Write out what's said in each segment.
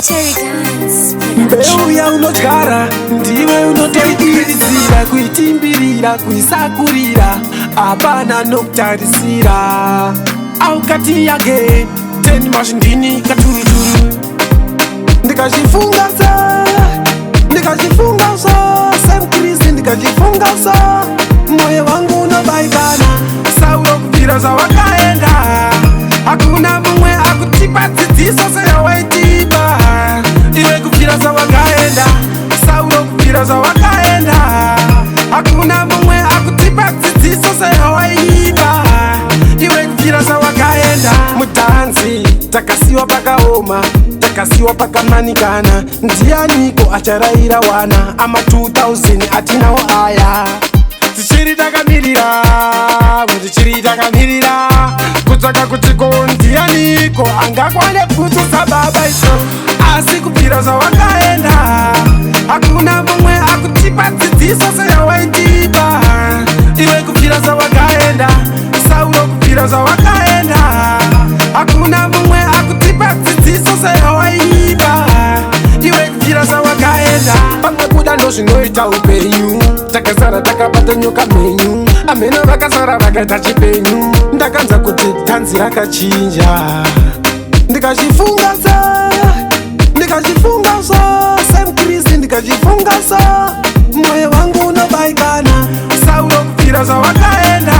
Cherry Guns Mbeu ya unodyara ndiwe unotoidirisira, kuitimbirira, kuisakurira, hapana nokutarisira. Aukati yake teni mashindini katuruturu, ndikachifunga so Same Kristi ndikachifunga so, moyo wangu unobaikana. Saulo kupira zawakaenda, hakuna mumwe akutipa dzidziso seyawaitipa. Iwe kupira zawakaenda, Saulo kupira zawakaenda, hakuna mumwe akutipa dzidziso seyawaipa. Iwe kupira zawakaenda. Mutanzi takasiwa pakaoma, takasiwa pakamanikana, ndianiko acharaira wana ama 2000 atinawo aya. Tichiri takamirira kutsvaka kuti ko ndianiko angakwane kutsusa baba iso. Asi kupira zvawakaenda, hakuna mumwe akutipa dzidziso seyawaitipa. Iwe kupira zvawakaenda, Saulo kupira zvawakaenda, hakuna mumwe akutipa dzidziso seyawaipa. Iwe kupira zvawakaenda. Pamwe kuda ndozvinoita upenyu, takasara takabata nyoka mhenyu, ameno vakasara vakaita chipenyu. Ndakanza kuti tanzi rakachinja, ndikachifunga so Same Kristi ndikachifunga so, moyo wangu unobaikana. Saulo kupira zvawakaenda,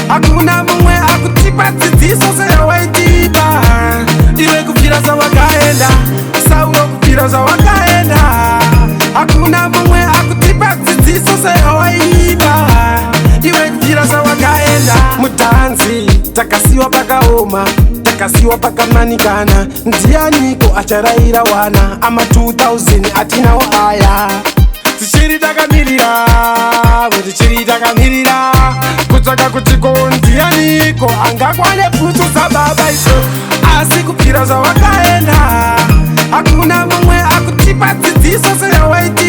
hakuna mumwe akutipa dzidziso seyawaitipa. Iwe kupira zvawakaenda, Saulo kupira zvawakaenda, hakuna mumwe akutipa dzidziso seyawaipa. Iwe kupira zvawakaenda. Mutanzi takasiwa pakaoma, takasiwa pakamanikana, ndianiko acharaira wana ama 2000 atinawo aya. Tichiri takamirira kutsvaka kuti ko ndianiko angakwane kutsusa baba iso. Asi kupira zvawakaenda, hakuna mumwe akutipa dzidziso seyawaiti.